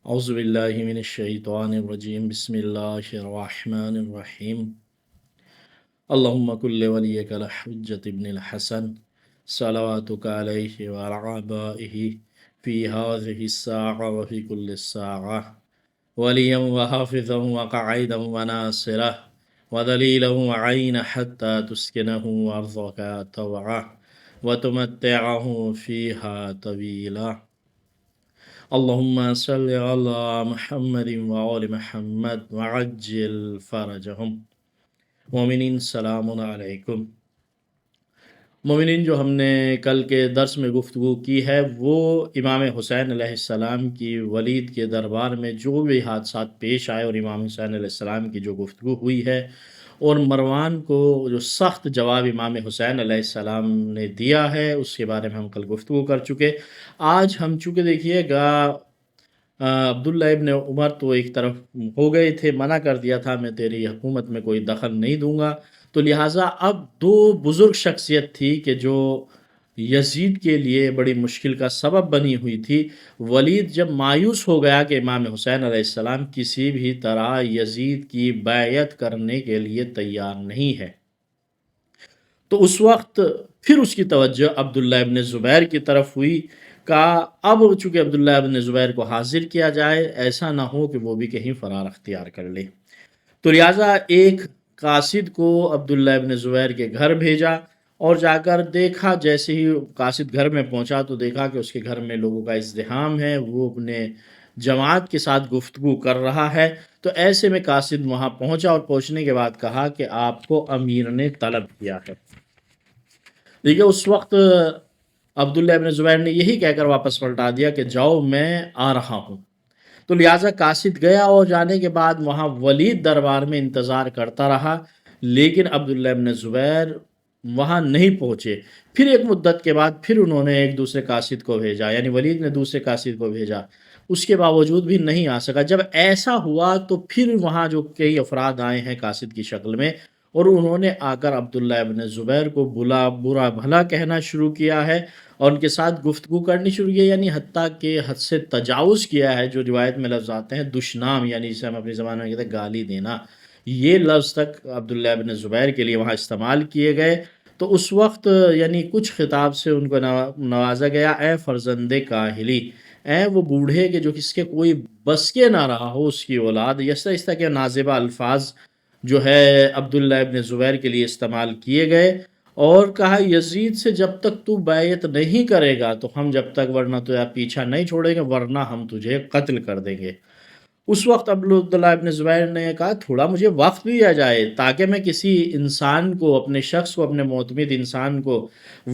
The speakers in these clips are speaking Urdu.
أعوذ بالله من الشيطان الرجيم بسم الله الرحمن الرحيم اللهم كل وليك الحجة ابن الحسن صلواتك عليه وعلى آبائه في هذه الساعة وفي كل الساعة وليا وحافظا وقعيدا وناصرا ودليلا وعينا حتى تسكنه أرضك طوعا وتمتعه فيها طويلا اللهم صل على محمد وآل محمد وعجل فرجهم مومنین سلام علیکم۔ مومنین، جو ہم نے کل کے درس میں گفتگو کی ہے وہ امام حسین علیہ السلام کی ولید کے دربار میں جو بھی حادثات پیش آئے اور امام حسین علیہ السلام کی جو گفتگو ہوئی ہے اور مروان کو جو سخت جواب امام حسین علیہ السلام نے دیا ہے اس کے بارے میں ہم کل گفتگو کر چکے۔ آج ہم چونکہ دیکھیے گا عبداللہ ابن عمر تو ایک طرف ہو گئے تھے، منع کر دیا تھا میں تیری حکومت میں کوئی دخل نہیں دوں گا، تو لہٰذا اب دو بزرگ شخصیت تھی کہ جو یزید کے لیے بڑی مشکل کا سبب بنی ہوئی تھی۔ ولید جب مایوس ہو گیا کہ امام حسین علیہ السلام کسی بھی طرح یزید کی بیعت کرنے کے لیے تیار نہیں ہے، تو اس وقت پھر اس کی توجہ عبداللہ ابن زبیر کی طرف ہوئی۔ کہا اب چونکہ عبداللہ ابن زبیر کو حاضر کیا جائے، ایسا نہ ہو کہ وہ بھی کہیں فرار اختیار کر لے، تو لہٰذا ایک قاصد کو عبداللہ ابن زبیر کے گھر بھیجا اور جا کر دیکھا، جیسے ہی قاصد گھر میں پہنچا تو دیکھا کہ اس کے گھر میں لوگوں کا ازدحام ہے، وہ اپنے جماعت کے ساتھ گفتگو کر رہا ہے۔ تو ایسے میں قاصد وہاں پہنچا اور پہنچنے کے بعد کہا کہ آپ کو امیر نے طلب کیا ہے۔ دیکھیے اس وقت عبداللہ ابن زبیر نے یہی کہہ کر واپس پلٹا دیا کہ جاؤ میں آ رہا ہوں، تو لہٰذا قاصد گیا اور جانے کے بعد وہاں ولید دربار میں انتظار کرتا رہا، لیکن عبداللہ ابن زبیر وہاں نہیں پہنچے۔ پھر ایک مدت کے بعد پھر انہوں نے ایک دوسرے قاصد کو بھیجا، یعنی ولید نے دوسرے قاصد کو بھیجا، اس کے باوجود بھی نہیں آ سکا۔ جب ایسا ہوا تو پھر وہاں جو کئی افراد آئے ہیں قاصد کی شکل میں، اور انہوں نے آ کر عبداللہ ابن زبیر کو برا بھلا کہنا شروع کیا ہے اور ان کے ساتھ گفتگو کرنی شروع کی، یعنی حتیٰ کہ حد سے تجاوز کیا ہے۔ جو روایت میں لفظ آتے ہیں دشنام، یعنی جسے ہم اپنی زبان میں کہتے ہیں گالی دینا، یہ لفظ تک عبداللہ ابن زبیر کے لیے وہاں استعمال کیے گئے۔ تو اس وقت یعنی کچھ خطاب سے ان کو نوازا گیا، اے فرزند کاہلی، اے وہ بوڑھے کہ جو کس کے کوئی بس کے نہ رہا ہو اس کی اولاد۔ اس طرح کے نازبہ الفاظ جو ہے عبداللہ ابن زبیر کے لیے استعمال کیے گئے، اور کہا یزید سے جب تک تو بیعت نہیں کرے گا تو ہم جب تک ورنہ تو پیچھا نہیں چھوڑیں گے، ورنہ ہم تجھے قتل کر دیں گے۔ اس وقت عبداللہ ابن زبیر نے کہا تھوڑا مجھے وقت دیا جائے تاکہ میں کسی انسان کو، اپنے شخص کو، اپنے معتمد انسان کو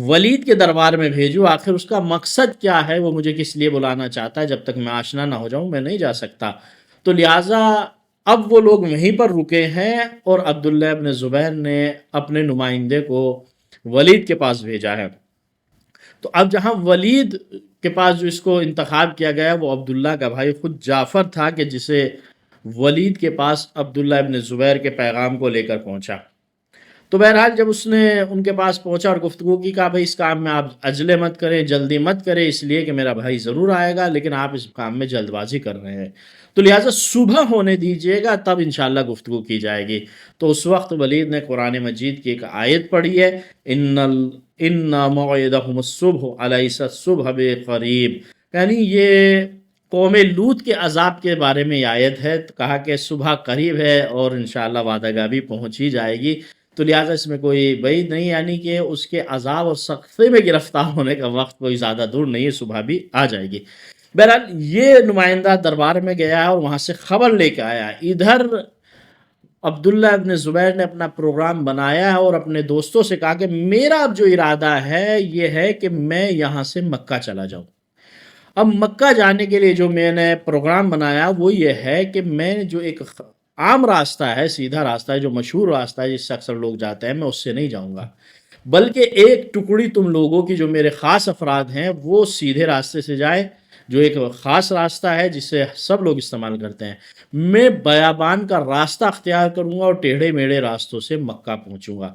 ولید کے دربار میں بھیجوں، آخر اس کا مقصد کیا ہے، وہ مجھے کس لیے بلانا چاہتا ہے، جب تک میں آشنا نہ ہو جاؤں میں نہیں جا سکتا۔ تو لہٰذا اب وہ لوگ وہیں پر رکے ہیں اور عبداللہ ابن زبیر نے اپنے نمائندے کو ولید کے پاس بھیجا ہے۔ تو اب جہاں ولید کے پاس جو اس کو انتخاب کیا گیا وہ عبداللہ کا بھائی خود جعفر تھا، کہ جسے ولید کے پاس عبداللہ ابن زبیر کے پیغام کو لے کر پہنچا۔ تو بہرحال جب اس نے ان کے پاس پہنچا اور گفتگو کی، کہا بھائی اس کام میں آپ عجلے مت کریں، جلدی مت کریں، اس لیے کہ میرا بھائی ضرور آئے گا، لیکن آپ اس کام میں جلد بازی کر رہے ہیں، تو لہٰذا صبح ہونے دیجئے گا، تب انشاءاللہ گفتگو کی جائے گی۔ تو اس وقت ولید نے قرآن مجید کی ایک آیت پڑھی ہے، ان موعدہم الصبح الیس الصبح بقریب، یعنی یہ قوم لوط کے عذاب کے بارے میں یہ آیت ہے، کہا کہ صبح قریب ہے اور انشاءاللہ وعدہ گاہ بھی پہنچ ہی جائے گی، تو لہٰذا اس میں کوئی بعید نہیں، یعنی کہ اس کے عذاب اور سختی میں گرفتار ہونے کا وقت کوئی زیادہ دور نہیں ہے، صبح بھی آ جائے گی۔ بہرحال یہ نمائندہ دربار میں گیا اور وہاں سے خبر لے کے آیا۔ ادھر عبداللہ ابن زبیر نے اپنا پروگرام بنایا ہے اور اپنے دوستوں سے کہا کہ میرا اب جو ارادہ ہے یہ ہے کہ میں یہاں سے مکہ چلا جاؤں۔ اب مکہ جانے کے لیے جو میں نے پروگرام بنایا وہ یہ ہے کہ میں جو ایک عام راستہ ہے، سیدھا راستہ ہے، جو مشہور راستہ ہے جس سے اکثر لوگ جاتے ہیں، میں اس سے نہیں جاؤں گا، بلکہ ایک ٹکڑی تم لوگوں کی جو میرے خاص افراد ہیں وہ سیدھے راستے سے جائیں، جو ایک خاص راستہ ہے جسے سب لوگ استعمال کرتے ہیں۔ میں بیابان کا راستہ اختیار کروں گا اور ٹیڑھے میڑھے راستوں سے مکہ پہنچوں گا،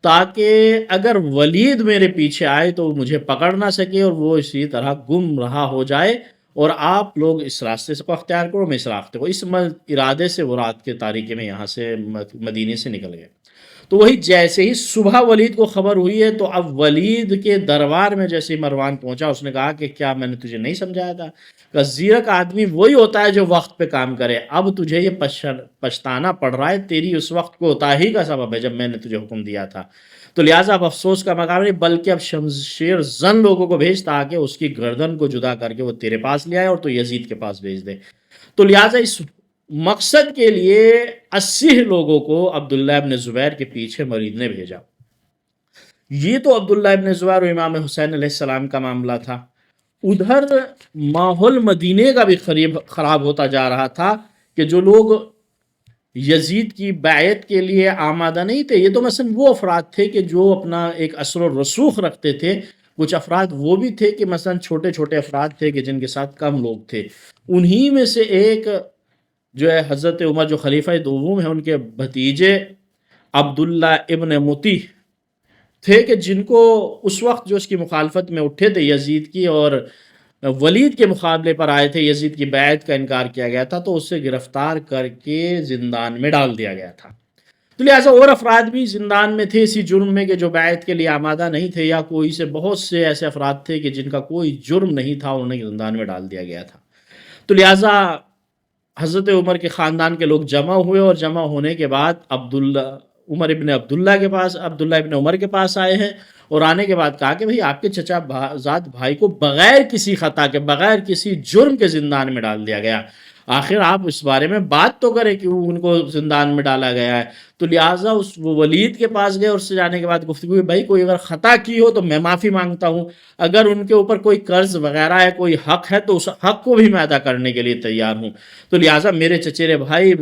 تاکہ اگر ولید میرے پیچھے آئے تو مجھے پکڑ نہ سکے اور وہ اسی طرح گم رہا ہو جائے اور آپ لوگ اس راستے سے کو اختیار کرو، میں اس راستے کو، اس ارادے سے وہ رات کے تاریکی میں یہاں سے مدینے سے نکل گئے۔ تو وہی جیسے ہی صبح ولید کو خبر ہوئی ہے تو اب ولید کے دربار میں جیسے ہی مروان پہنچا، اس نے کہا کہ کیا میں نے تجھے نہیں سمجھایا تھا کہ زیرک آدمی وہی ہوتا ہے جو وقت پہ کام کرے، اب تجھے یہ پچھتانا پڑ رہا ہے، تیری اس وقت کوتاہی کا سبب ہے جب میں نے تجھے حکم دیا تھا۔ تو لہٰذا اب افسوس کا مقام نہیں، بلکہ اب شمشیر زن لوگوں کو بھیج تاکہ اس کی گردن کو جدا کر کے وہ تیرے پاس لے آئے اور تو یزید کے پاس بھیج دے۔ تو لہٰذا اس مقصد کے لیے 80 لوگوں کو عبداللہ ابن زبیر کے پیچھے مرید نے بھیجا۔ یہ تو عبداللہ ابن زبیر اور امام حسین علیہ السلام کا معاملہ تھا۔ ادھر ماحول مدینے کا بھی خراب ہوتا جا رہا تھا کہ جو لوگ یزید کی بیعت کے لیے آمادہ نہیں تھے، یہ تو مثلا وہ افراد تھے کہ جو اپنا ایک اثر و رسوخ رکھتے تھے، کچھ افراد وہ بھی تھے کہ مثلا چھوٹے چھوٹے افراد تھے کہ جن کے ساتھ کم لوگ تھے۔ انہی میں سے ایک جو ہے حضرت عمر جو خلیفہ دوم ہیں، ان کے بھتیجے عبداللہ ابن مطیع تھے کہ جن کو اس وقت جو اس کی مخالفت میں اٹھے تھے یزید کی اور ولید کے مقابلے پر آئے تھے، یزید کی بیعت کا انکار کیا گیا تھا تو اسے گرفتار کر کے زندان میں ڈال دیا گیا تھا۔ تو لہٰذا اور افراد بھی زندان میں تھے اسی جرم میں کہ جو بیعت کے لیے آمادہ نہیں تھے، یا کوئی سے بہت سے ایسے افراد تھے کہ جن کا کوئی جرم نہیں تھا، انہیں زندان میں ڈال دیا گیا تھا۔ تو لہٰذا حضرت عمر کے خاندان کے لوگ جمع ہوئے اور جمع ہونے کے بعد عمر ابن عبداللہ ابن عمر کے پاس آئے ہیں، اور آنے کے بعد کہا کہ بھئی آپ کے چچا زاد بھائی کو بغیر کسی خطا کے، بغیر کسی جرم کے زندان میں ڈال دیا گیا، آخر آپ اس بارے میں بات تو کریں کہ ان کو زندان میں ڈالا گیا ہے۔ تو لہٰذا وہ ولید کے پاس گئے، اور اس سے جانے کے بعد گفتگو ہوئی، بھائی کوئی اگر خطا کی ہو تو میں معافی مانگتا ہوں، اگر ان کے اوپر کوئی قرض وغیرہ ہے، کوئی حق ہے تو اس حق کو بھی میں ادا کرنے کے لیے تیار ہوں، تو لہٰذا میرے چچیرے بھائی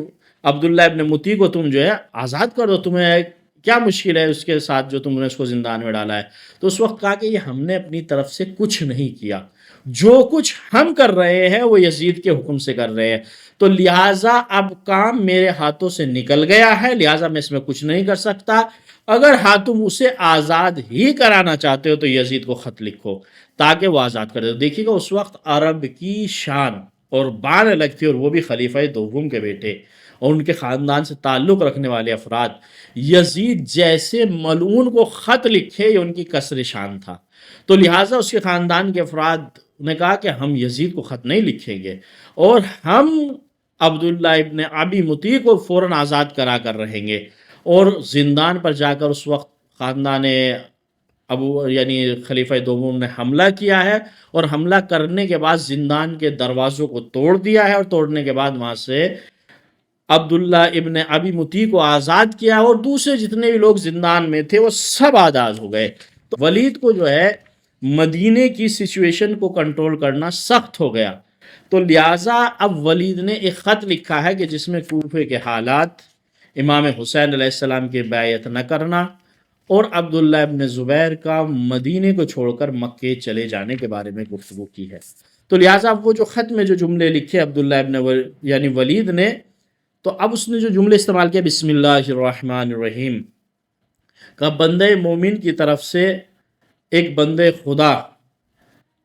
عبداللہ ابن مطیع کو تم جو ہے آزاد کر دو، تمہیں کیا مشکل ہے اس کے ساتھ جو تم نے اس کو زندان میں ڈالا ہے۔ تو اس وقت کہا کہ یہ ہم نے اپنی طرف سے کچھ نہیں کیا، جو کچھ ہم کر رہے ہیں وہ یزید کے حکم سے کر رہے ہیں، تو لہٰذا اب کام میرے ہاتھوں سے نکل گیا ہے، لہٰذا میں اس میں کچھ نہیں کر سکتا، اگر ہاں تم اسے آزاد ہی کرانا چاہتے ہو تو یزید کو خط لکھو تاکہ وہ آزاد کر دے۔ دیکھیے گا اس وقت عرب کی شان اور بان الگ تھی، اور وہ بھی خلیفہ دوم کے بیٹے اور ان کے خاندان سے تعلق رکھنے والے افراد، یزید جیسے ملعون کو خط لکھے یہ ان کی کسر شان تھا۔ تو لہٰذا اس کے خاندان کے افراد نے کہا کہ ہم یزید کو خط نہیں لکھیں گے، اور ہم عبداللہ ابن ابی مطیع کو فوراً آزاد کرا کر رہیں گے، اور زندان پر جا کر اس وقت خاندان یعنی خلیفہ دوم نے حملہ کیا ہے، اور حملہ کرنے کے بعد زندان کے دروازوں کو توڑ دیا ہے، اور توڑنے کے بعد وہاں سے عبداللہ ابن ابی مطیع کو آزاد کیا، اور دوسرے جتنے بھی لوگ زندان میں تھے وہ سب آزاد ہو گئے۔ تو ولید کو جو ہے مدینے کی سچویشن کو کنٹرول کرنا سخت ہو گیا، تو لہٰذا اب ولید نے ایک خط لکھا ہے کہ جس میں کوفے کے حالات، امام حسین علیہ السلام کی بیعت نہ کرنا، اور عبداللہ ابن زبیر کا مدینے کو چھوڑ کر مکے چلے جانے کے بارے میں گفتگو کی ہے۔ تو لہٰذا اب وہ جو خط میں جو جملے لکھے عبداللہ ابن یعنی ولید نے، تو اب اس نے جو جملے استعمال کیا، بسم اللہ الرحمن الرحیم، کا بندہ مومن کی طرف سے ایک بندہ خدا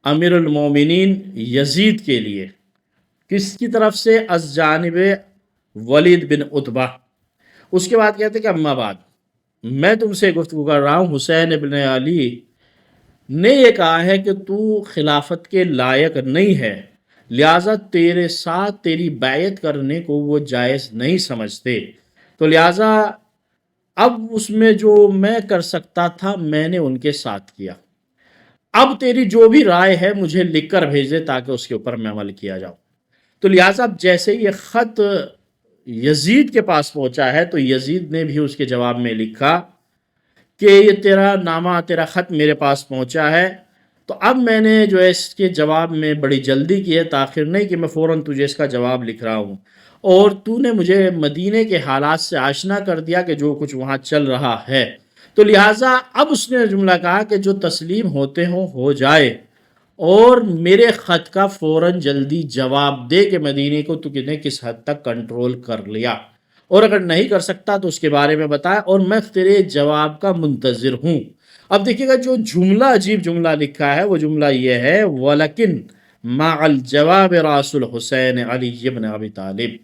امیر المومنین یزید کے لیے، کس کی طرف سے، از جانب ولید بن عتبہ۔ اس کے بعد کہتے کہ اما بعد، میں تم سے گفتگو کر رہا ہوں، حسین ابن علی نے یہ کہا ہے کہ تو خلافت کے لائق نہیں ہے، لہٰذا تیرے ساتھ تیری بیعت کرنے کو وہ جائز نہیں سمجھتے، تو لہٰذا اب اس میں جو میں کر سکتا تھا میں نے ان کے ساتھ کیا، اب تیری جو بھی رائے ہے مجھے لکھ کر بھیج دے تاکہ اس کے اوپر میں عمل کیا جاؤں۔ تو لہٰذا اب جیسے یہ خط یزید کے پاس پہنچا ہے تو یزید نے بھی اس کے جواب میں لکھا کہ یہ تیرا نامہ، تیرا خط میرے پاس پہنچا ہے، تو اب میں نے جو ہے اس کے جواب میں بڑی جلدی کی ہے، تاخیر نہیں کہ میں فوراً تجھے اس کا جواب لکھ رہا ہوں، اور تو نے مجھے مدینے کے حالات سے آشنا کر دیا کہ جو کچھ وہاں چل رہا ہے، تو لہٰذا اب اس نے جملہ کہا کہ جو تسلیم ہوتے ہوں ہو جائے، اور میرے خط کا فوراً جلدی جواب دے کہ مدینے کو تو نے کس حد تک کنٹرول کر لیا، اور اگر نہیں کر سکتا تو اس کے بارے میں بتا، اور میں تیرے جواب کا منتظر ہوں۔ اب دیکھیے گا جو جملہ عجیب جملہ لکھا ہے وہ جملہ یہ ہے، وَلَكِن مع الجواب راس الحسین علی ابن ابی طالب،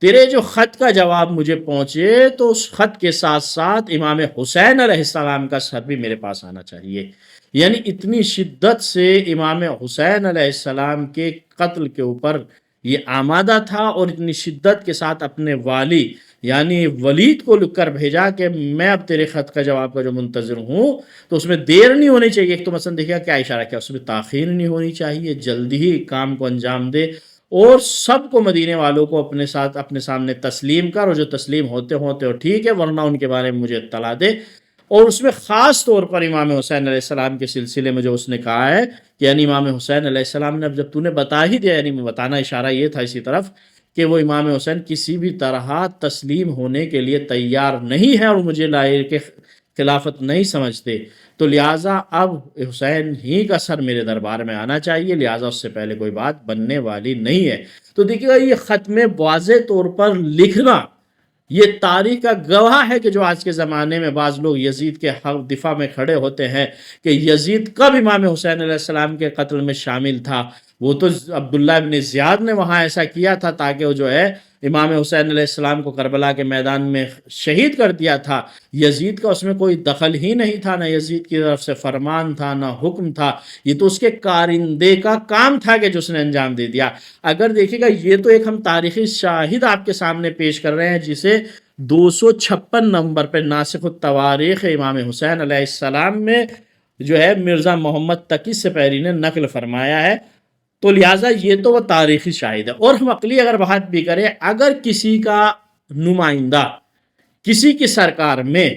تیرے جو خط کا جواب مجھے پہنچے تو اس خط کے ساتھ ساتھ امام حسین علیہ السلام کا سر بھی میرے پاس آنا چاہیے۔ یعنی اتنی شدت سے امام حسین علیہ السلام کے قتل کے اوپر یہ آمادہ تھا، اور اتنی شدت کے ساتھ اپنے والی یعنی ولید کو لکھ کر بھیجا کہ میں اب تیرے خط کا جواب کا جو منتظر ہوں تو اس میں دیر نہیں ہونی چاہیے۔ ایک تو مثلا دیکھیے کیا اشارہ کیا، اس میں تاخیر نہیں ہونی چاہیے، جلدی ہی کام کو انجام دے، اور سب کو مدینے والوں کو اپنے ساتھ اپنے سامنے تسلیم کر، اور جو تسلیم ہوتے ہوتے اور ٹھیک ہے، ورنہ ان کے بارے میں مجھے اطلاع دے۔ اور اس میں خاص طور پر امام حسین علیہ السلام کے سلسلے میں جو اس نے کہا ہے کہ یعنی امام حسین علیہ السلام نے اب جب تو نے بتا ہی دیا، یعنی بتانا اشارہ یہ تھا اسی طرف کہ وہ امام حسین کسی بھی طرح تسلیم ہونے کے لیے تیار نہیں ہے اور مجھے لائق کے خلافت نہیں سمجھتے، تو لہٰذا اب حسین ہی کا سر میرے دربار میں آنا چاہیے، لہٰذا اس سے پہلے کوئی بات بننے والی نہیں ہے۔ تو دیکھیے گا یہ خط میں واضح طور پر لکھنا یہ تاریخ کا گواہ ہے کہ جو آج کے زمانے میں بعض لوگ یزید کے حق دفاع میں کھڑے ہوتے ہیں کہ یزید کب امام حسین علیہ السلام کے قتل میں شامل تھا، وہ تو عبداللہ ابن زیاد نے وہاں ایسا کیا تھا تاکہ وہ جو ہے امام حسین علیہ السلام کو کربلا کے میدان میں شہید کر دیا تھا۔ یزید کا اس میں کوئی دخل ہی نہیں تھا، نہ یزید کی طرف سے فرمان تھا نہ حکم تھا، یہ تو اس کے کارندے کا کام تھا کہ جو اس نے انجام دے دیا۔ اگر دیکھیے گا یہ تو ایک ہم تاریخی شاہد آپ کے سامنے پیش کر رہے ہیں جسے 256 نمبر پہ ناسخ التواریخ امام حسین علیہ السلام میں جو ہے مرزا محمد تقی سپیری نے نقل فرمایا ہے، تو لہٰذا یہ تو وہ تاریخی شاہد ہے۔ اور ہم عقلی اگر بات بھی کریں، اگر کسی کا نمائندہ کسی کی سرکار میں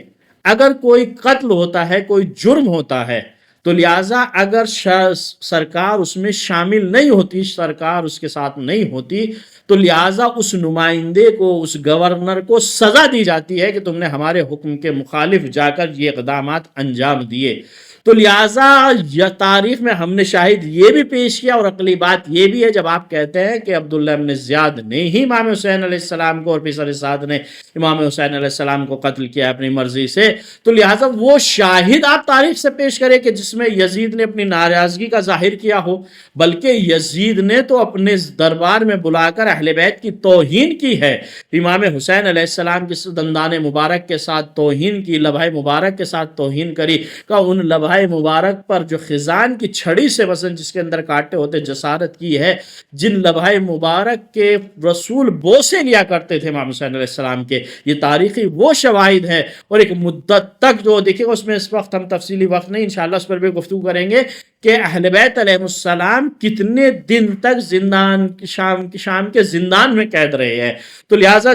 اگر کوئی قتل ہوتا ہے، کوئی جرم ہوتا ہے، تو لہٰذا اگر سرکار اس میں شامل نہیں ہوتی، سرکار اس کے ساتھ نہیں ہوتی، تو لہٰذا اس نمائندے کو، اس گورنر کو سزا دی جاتی ہے کہ تم نے ہمارے حکم کے مخالف جا کر یہ اقدامات انجام دیے۔ تو لہٰذا یہ تاریخ میں ہم نے شاہد یہ بھی پیش کیا، اور عقلی بات یہ بھی ہے جب آپ کہتے ہیں کہ عبداللہ ابن زیاد نے ہی امام حسین علیہ السلام کو اور پسر سعد نے امام حسین علیہ السلام کو قتل کیا اپنی مرضی سے، تو لہٰذا وہ شاہد آپ تاریخ سے پیش کریں کہ جس میں یزید نے اپنی ناراضگی کا ظاہر کیا ہو، بلکہ یزید نے تو اپنے دربار میں بلا کر اہل بیت کی توہین کی ہے، امام حسین علیہ السلام کے دندان مبارک کے ساتھ توہین کی، لبھائے مبارک کے ساتھ توہین کری، کہ ان لبھائے مبارک پر جو خزان کی چھڑی سے مثلا جس کے اندر کانٹے ہوتے جسارت کی ہے، جن لبھائے مبارک کے رسول بوسے لیا کرتے تھے امام حسین علیہ السلام کے، یہ تاریخی وہ شواہد ہے۔ اور ایک مدت تک جو دیکھیں گا اس میں اس وقت ہم تفصیلی وقت نہیں، انشاءاللہ اس پر بھی گفتگو کریں گے کہ اہل بیت علیہ السلام کتنے دن تک زندان شام کے زندان میں قید رہے ہیں، تو لہٰذا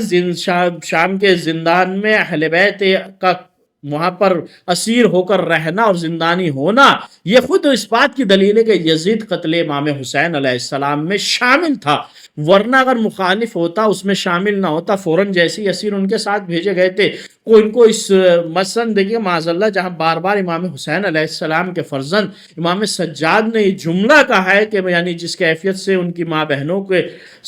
شام کے زندان میں اہل بیت کا وہاں پر اسیر ہو کر رہنا اور زندانی ہونا یہ خود اس بات کی دلیل ہے کہ یزید قتل امام حسین علیہ السلام میں شامل تھا، ورنہ اگر مخالف ہوتا اس میں شامل نہ ہوتا، فوراً جیسے اسیر ان کے ساتھ بھیجے گئے تھے کو ان کو اس مثلا دیکھیے معاذ اللہ جہاں بار بار امام حسین علیہ السلام کے فرزند امام سجاد نے یہ جملہ کہا ہے کہ یعنی جس کیفیت سے ان کی ماں بہنوں کے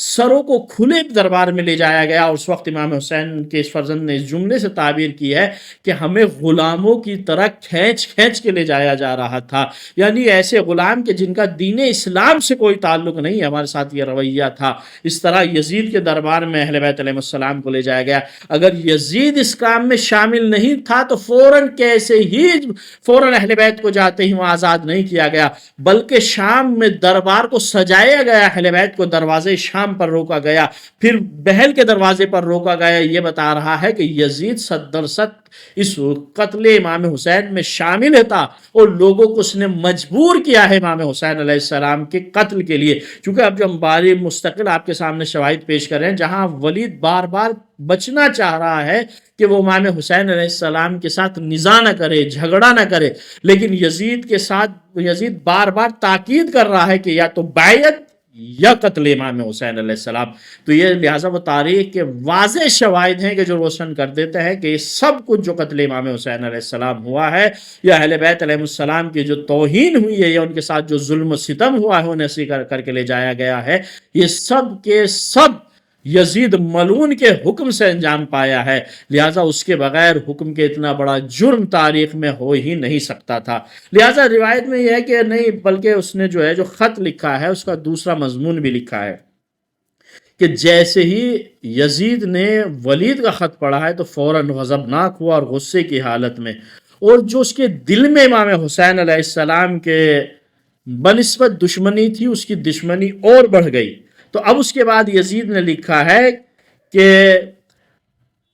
سروں کو کھلے دربار میں لے جایا گیا، اور اس وقت امام حسین کے اس فرزند نے اس جملے سے تعبیر کی ہے کہ ہمیں غلاموں کی طرح کھینچ کھینچ کے لے جایا جا رہا تھا، یعنی ایسے غلام کے جن کا دین اسلام سے کوئی تعلق نہیں ہے، ہمارے ساتھ یہ رویہ تھا۔ اس طرح یزید کے دربار میں اہل بیت علیہ السلام کو لے جایا گیا، اگر یزید اس کام میں شامل نہیں تھا تو فوراً اہل بیت کو جاتے ہی وہاں آزاد نہیں کیا گیا، بلکہ شام میں دربار کو سجایا گیا، اہل بیت کو دروازے شام پر روکا گیا، پھر بحل کے دروازے پر روکا گیا۔ یہ بتا رہا ہے کہ یزید 100% اس قتل امام حسین میں شامل تھا، اور لوگوں کو اس نے مجبور کیا ہے امام حسین علیہ السلام کے قتل کے لیے۔ چونکہ اب جو ہم باری مستقل آپ کے سامنے شواہد پیش کر رہے ہیں جہاں ولید بار بار بچنا چاہ رہا ہے کہ وہ امام حسین علیہ السلام کے ساتھ نزاع نہ کرے، جھگڑا نہ کرے، لیکن یزید بار بار تاکید کر رہا ہے کہ یا تو بیعت یا قتل امام حسین علیہ السلام۔ تو یہ لہٰذا وہ تاریخ کے واضح شواہد ہیں کہ جو روشن کر دیتے ہیں کہ یہ سب کچھ جو قتل امام حسین علیہ السلام ہوا ہے، یا اہل بیت علیہ السلام کی جو توہین ہوئی ہے، یا ان کے ساتھ جو ظلم و ستم ہوا ہے، انہیں اسیر کر کے لے جایا گیا ہے، یہ سب کے سب یزید ملعون کے حکم سے انجام پایا ہے، لہٰذا اس کے بغیر حکم کے اتنا بڑا جرم تاریخ میں ہو ہی نہیں سکتا تھا۔ لہٰذا روایت میں یہ ہے کہ نہیں، بلکہ اس نے جو ہے جو خط لکھا ہے اس کا دوسرا مضمون بھی لکھا ہے کہ جیسے ہی یزید نے ولید کا خط پڑھا ہے تو فوراً غضبناک ہوا اور غصے کی حالت میں، اور جو اس کے دل میں امام حسین علیہ السلام کے بنسبت دشمنی تھی اس کی دشمنی اور بڑھ گئی۔ تو اب اس کے بعد یزید نے لکھا ہے کہ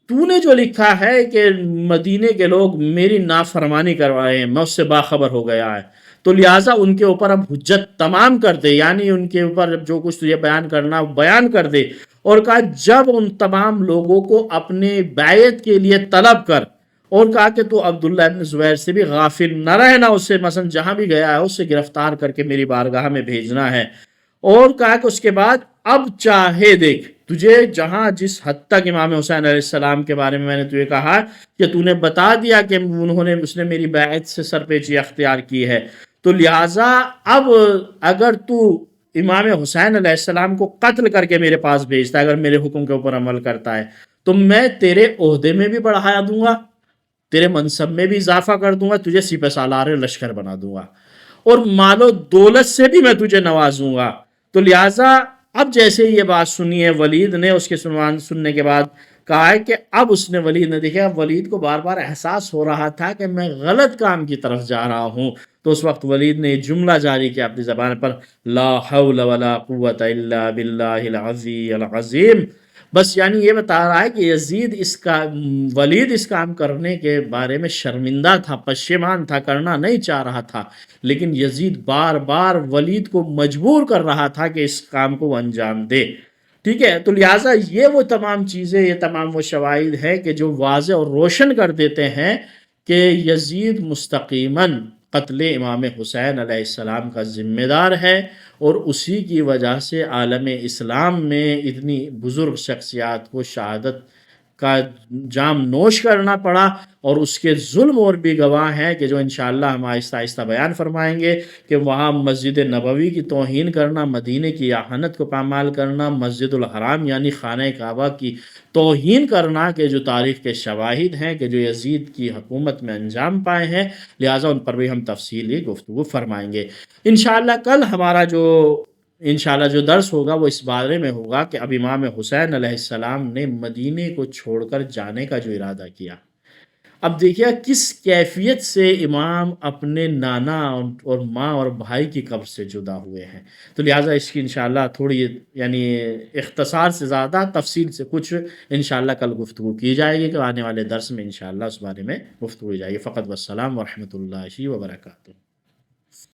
تو نے جو لکھا ہے کہ مدینے کے لوگ میری نافرمانی کروائے ہیں، میں اس سے باخبر ہو گیا ہے، تو لہٰذا ان کے اوپر اب حجت تمام کر دے، یعنی ان کے اوپر جو کچھ تجھے بیان کرنا بیان کر دے، اور کہا جب ان تمام لوگوں کو اپنے بیعت کے لیے طلب کر، اور کہا کہ تو عبداللہ ابن زبیر سے بھی غافل نہ رہنا، اس سے مثلا جہاں بھی گیا ہے اس سے گرفتار کر کے میری بارگاہ میں بھیجنا ہے، اور کہا کہ اس کے بعد اب چاہے دیکھ تجھے جہاں جس حد تک امام حسین علیہ السلام کے بارے میں نے تجھے کہا کہ تو نے بتا دیا کہ اس نے میری بیعت سے سرپیچی اختیار کی ہے، تو لہٰذا اب اگر تو امام حسین علیہ السلام کو قتل کر کے میرے پاس بھیجتا ہے، اگر میرے حکم کے اوپر عمل کرتا ہے، تو میں تیرے عہدے میں بھی بڑھایا دوں گا، تیرے منصب میں بھی اضافہ کر دوں گا، تجھے سپہ سالار لشکر بنا دوں گا، اور مال و دولت سے بھی میں تجھے نوازوں گا۔ تو لہٰذا اب جیسے یہ بات سنی ہے ولید نے، اس کے سننے کے بعد کہا ہے کہ اب اس نے ولید نے دیکھا، ولید کو بار بار احساس ہو رہا تھا کہ میں غلط کام کی طرف جا رہا ہوں، تو اس وقت ولید نے جملہ جاری کیا اپنی زبان پر، لا حول ولا قوت الا باللہ العلی العظیم، بس یعنی یہ بتا رہا ہے کہ ولید اس کام کرنے کے بارے میں شرمندہ تھا، پشیمان تھا، کرنا نہیں چاہ رہا تھا، لیکن یزید بار بار ولید کو مجبور کر رہا تھا کہ اس کام کو وہ انجام دے، ٹھیک ہے۔ تو لہٰذا یہ وہ تمام چیزیں، یہ تمام وہ شواہد ہیں کہ جو واضح اور روشن کر دیتے ہیں کہ یزید مستقیماً قتل امام حسین علیہ السلام کا ذمہ دار ہے، اور اسی کی وجہ سے عالم اسلام میں اتنی بزرگ شخصیات کو شہادت کا جام نوش کرنا پڑا، اور اس کے ظلم اور بھی گواہ ہیں کہ جو انشاءاللہ ہم آہستہ آہستہ بیان فرمائیں گے، کہ وہاں مسجد نبوی کی توہین کرنا، مدینے کی احانت کو پامال کرنا، مسجد الحرام یعنی خانہ کعبہ کی توہین کرنا، کہ جو تاریخ کے شواہد ہیں کہ جو یزید کی حکومت میں انجام پائے ہیں، لہٰذا ان پر بھی ہم تفصیلی گفتگو فرمائیں گے انشاءاللہ۔ کل ہمارا انشاءاللہ جو درس ہوگا وہ اس بارے میں ہوگا کہ اب امام حسین علیہ السلام نے مدینے کو چھوڑ کر جانے کا جو ارادہ کیا، اب دیکھیے کس کیفیت سے امام اپنے نانا اور ماں اور بھائی کی قبر سے جدا ہوئے ہیں، تو لہٰذا اس کی انشاءاللہ تھوڑی یعنی اختصار سے زیادہ تفصیل سے کچھ انشاءاللہ کل گفتگو کی جائے گی، کہ آنے والے درس میں انشاءاللہ اس بارے میں گفتگو کی جائے گی۔ فقط والسلام ورحمۃ اللہ وبرکاتہ۔